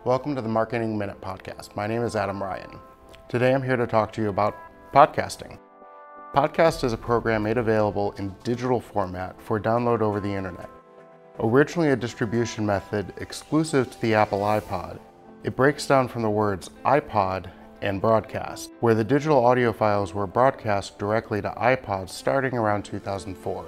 Welcome to the Marketing Minute Podcast. My name is Adam Ryan. Today I'm here to talk to you about podcasting. Podcast is a program made available in digital format for download over the internet. Originally a distribution method exclusive to the Apple iPod, it breaks down from the words iPod and broadcast, where the digital audio files were broadcast directly to iPods starting around 2004.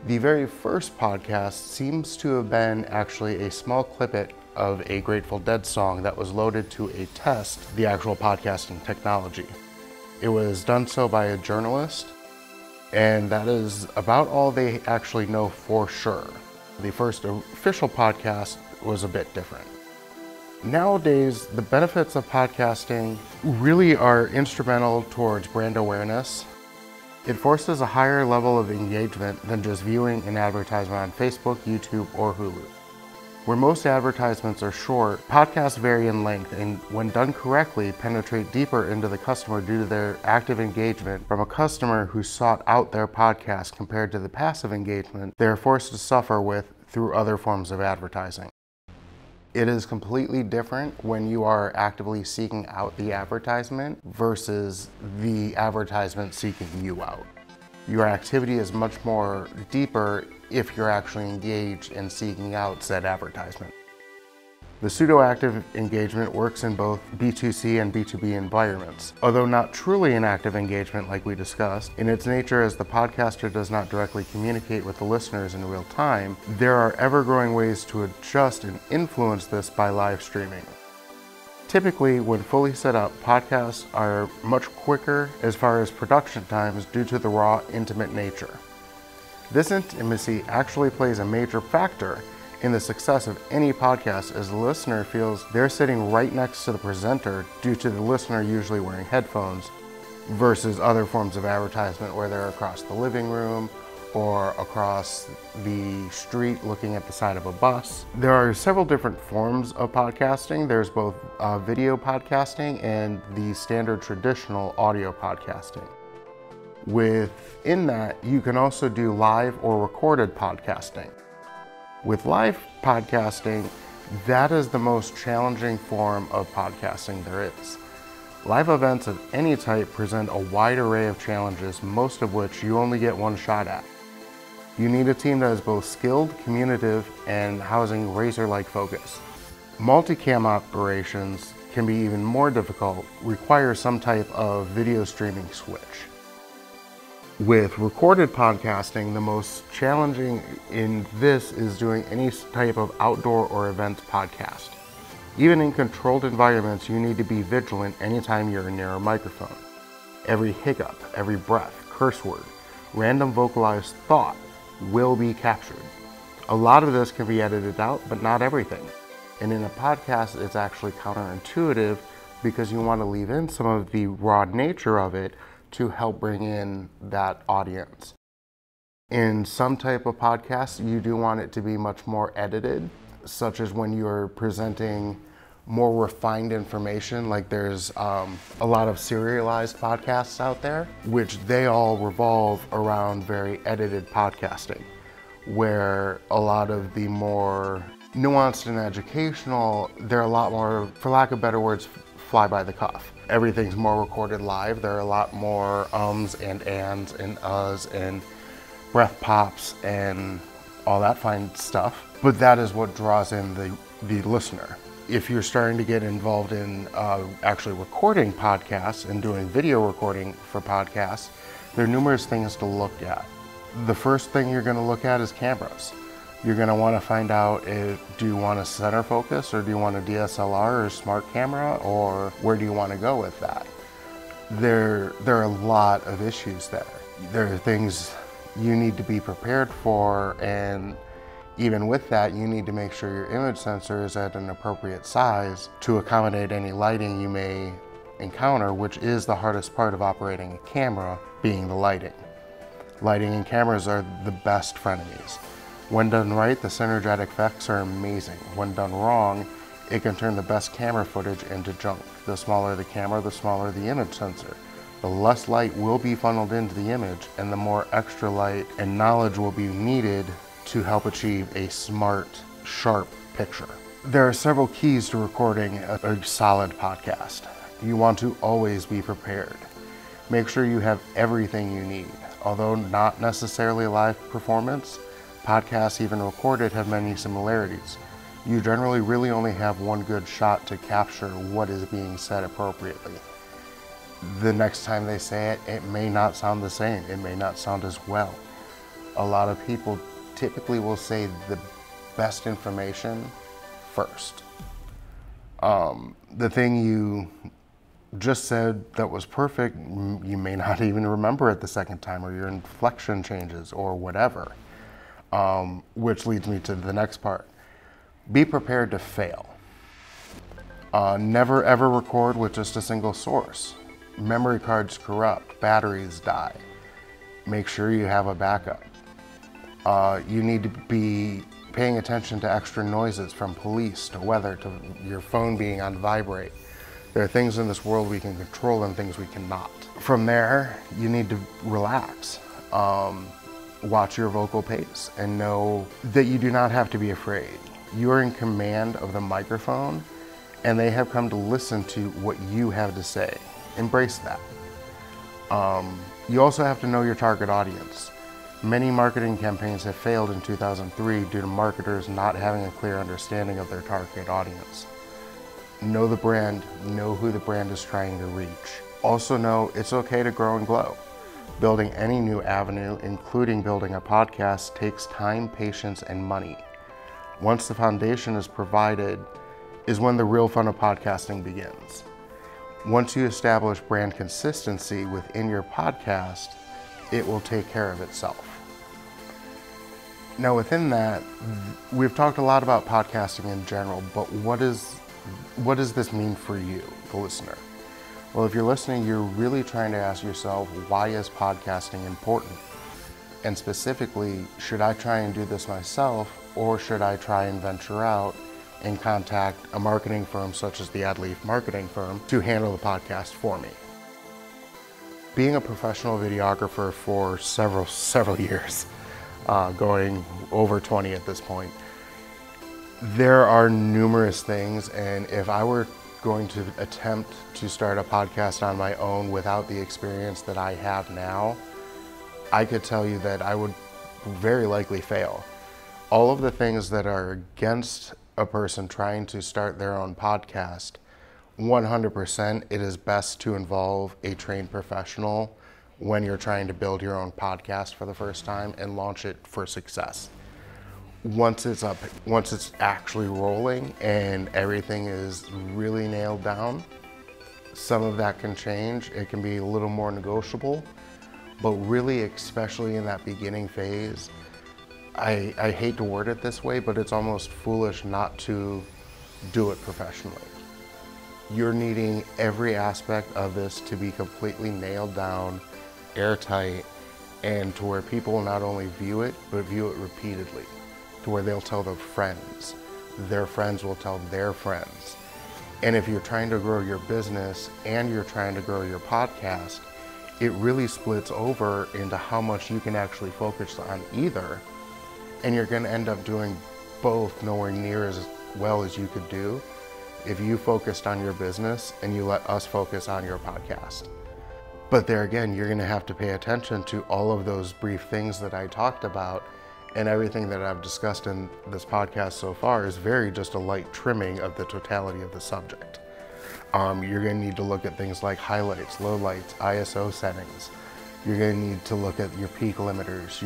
The very first podcast seems to have been actually a small clippet of a Grateful Dead song that was loaded to test the actual podcasting technology. It was done so by a journalist, and that is about all they actually know for sure. The first official podcast was a bit different. Nowadays, the benefits of podcasting really are instrumental towards brand awareness. It forces a higher level of engagement than just viewing an advertisement on Facebook, YouTube, or Hulu. Where most advertisements are short, podcasts vary in length and, when done correctly, penetrate deeper into the customer due to their active engagement from a customer who sought out their podcast compared to the passive engagement they are forced to suffer with through other forms of advertising. It is completely different when you are actively seeking out the advertisement versus the advertisement seeking you out. Your activity is much more deeper if you're actually engaged in seeking out said advertisement. The pseudo-active engagement works in both B2C and B2B environments. Although not truly an active engagement like we discussed, in its nature as the podcaster does not directly communicate with the listeners in real time, there are ever-growing ways to adjust and influence this by live streaming. Typically, when fully set up, podcasts are much quicker as far as production times due to the raw, intimate nature. This intimacy actually plays a major factor in the success of any podcast, as the listener feels they're sitting right next to the presenter due to the listener usually wearing headphones versus other forms of advertisement where they're across the living room or across the street looking at the side of a bus. There are several different forms of podcasting. There's both video podcasting and the standard traditional audio podcasting. Within that, you can also do live or recorded podcasting. With live podcasting, that is the most challenging form of podcasting there is. Live events of any type present a wide array of challenges, most of which you only get one shot at. You need a team that is both skilled, communicative, and housing razor-like focus. Multicam operations can be even more difficult, require some type of video streaming switch. With recorded podcasting, the most challenging in this is doing any type of outdoor or event podcast. Even in controlled environments, you need to be vigilant anytime you're near a microphone. Every hiccup, every breath, curse word, random vocalized thought will be captured. A lot of this can be edited out, but not everything. And in a podcast, it's actually counterintuitive because you want to leave in some of the raw nature of it to help bring in that audience. In some type of podcasts, you do want it to be much more edited, such as when you're presenting more refined information, like there's a lot of serialized podcasts out there, which they all revolve around very edited podcasting, where a lot of the more nuanced and educational, they're a lot more, for lack of better words, fly by the cuff. Everything's more recorded live. There are a lot more ums and ands and uhs and breath pops and all that fine stuff. But that is what draws in the listener. If you're starting to get involved in actually recording podcasts and doing video recording for podcasts, there are numerous things to look at. The first thing you're going to look at is cameras. You're going to want to find out do you want a center focus, or do you want a DSLR or a smart camera, or where do you want to go with that? There are a lot of issues there. There are things you need to be prepared for, and even with that, you need to make sure your image sensor is at an appropriate size to accommodate any lighting you may encounter, which is the hardest part of operating a camera, being the lighting. Lighting and cameras are the best frenemies. When done right, the synergetic effects are amazing. When done wrong, it can turn the best camera footage into junk. The smaller the camera, the smaller the image sensor. The less light will be funneled into the image, and the more extra light and knowledge will be needed to help achieve a smart, sharp picture. There are several keys to recording a solid podcast. You want to always be prepared. Make sure you have everything you need. Although not necessarily live performance, podcasts even recorded have many similarities. You generally really only have one good shot to capture what is being said appropriately. The next time they say it, it may not sound the same. It may not sound as well. A lot of people typically will say the best information first. The thing you just said that was perfect, you may not even remember it the second time, or your inflection changes or whatever. Which leads me to the next part. Be prepared to fail. Never ever record with just a single source. Memory cards corrupt, batteries die. Make sure you have a backup. You need to be paying attention to extra noises, from police to weather to your phone being on vibrate. There are things in this world we can control and things we cannot. From there, you need to relax. Watch your vocal pace and know that you do not have to be afraid. You are in command of the microphone, and they have come to listen to what you have to say. Embrace that. You also have to know your target audience. Many marketing campaigns have failed in 2003 due to marketers not having a clear understanding of their target audience. Know the brand, know who the brand is trying to reach. Also know it's okay to grow and glow. Building any new avenue, including building a podcast, takes time, patience, and money. Once the foundation is provided, is when the real fun of podcasting begins. Once you establish brand consistency within your podcast, it will take care of itself. Now within that, we've talked a lot about podcasting in general, but what does this mean for you, the listener? Well, if you're listening, you're really trying to ask yourself, why is podcasting important? And specifically, should I try and do this myself, or should I try and venture out and contact a marketing firm such as the Adleaf marketing firm to handle the podcast for me? Being a professional videographer for several years, going over 20 at this point, there are numerous things, and if I were going to attempt to start a podcast on my own without the experience that I have now, I could tell you that I would very likely fail. All of the things that are against a person trying to start their own podcast, 100% it is best to involve a trained professional when you're trying to build your own podcast for the first time and launch it for success. Once it's actually rolling and everything is really nailed down, some of that can change. It can be a little more negotiable, but really, especially in that beginning phase, I hate to word it this way, but it's almost foolish not to do it professionally. You're needing every aspect of this to be completely nailed down, airtight, and to where people will not only view it, but view it repeatedly, to where they'll tell their friends will tell their friends. And if you're trying to grow your business and you're trying to grow your podcast, it really splits over into how much you can actually focus on either, and you're going to end up doing both nowhere near as well as you could do if you focused on your business and you let us focus on your podcast. But there again, you're going to have to pay attention to all of those brief things that I talked about, and everything that I've discussed in this podcast so far is very just a light trimming of the totality of the subject. You're going to need to look at things like highlights, lowlights, ISO settings. You're going to need to look at your peak limiters,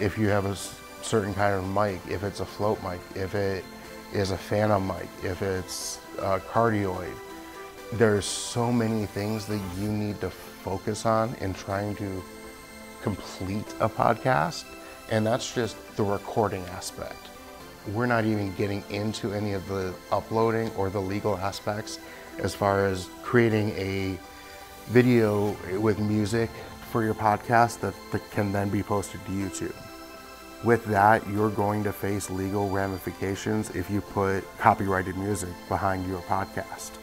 if you have a certain kind of mic, if it's a float mic, if it is a phantom mic, if it's cardioid. There's so many things that you need to focus on in trying to complete a podcast, and that's just the recording aspect. We're not even getting into any of the uploading or the legal aspects as far as creating a video with music for your podcast that can then be posted to YouTube. With that, you're going to face legal ramifications if you put copyrighted music behind your podcast.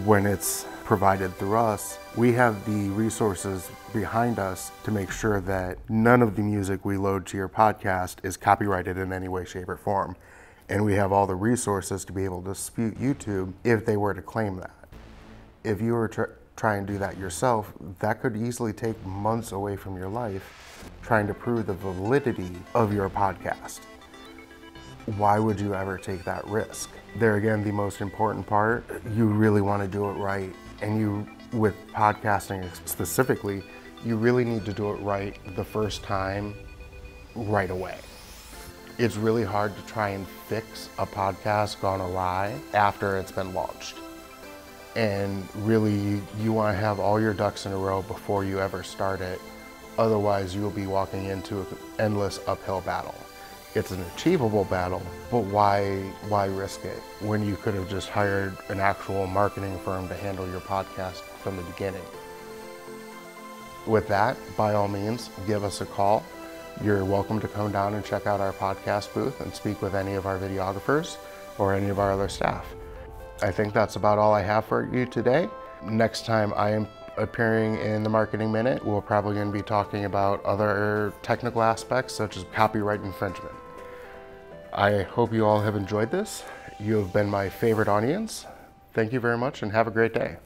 When it's provided through us, we have the resources behind us to make sure that none of the music we load to your podcast is copyrighted in any way, shape, or form. And we have all the resources to be able to dispute YouTube if they were to claim that. If you were to try and do that yourself, that could easily take months away from your life trying to prove the validity of your podcast. Why would you ever take that risk? There again, the most important part, you really want to do it right. And you, with podcasting specifically, you really need to do it right the first time, right away. It's really hard to try and fix a podcast gone awry after it's been launched. And really, you want to have all your ducks in a row before you ever start it. Otherwise, you'll be walking into an endless uphill battle. It's an achievable battle, but why risk it when you could have just hired an actual marketing firm to handle your podcast from the beginning? With that, by all means, give us a call. You're welcome to come down and check out our podcast booth and speak with any of our videographers or any of our other staff. I think that's about all I have for you today. Next time I am appearing in the Marketing Minute, we're probably going to be talking about other technical aspects such as copyright infringement. I hope you all have enjoyed this. You have been my favorite audience. Thank you very much and have a great day.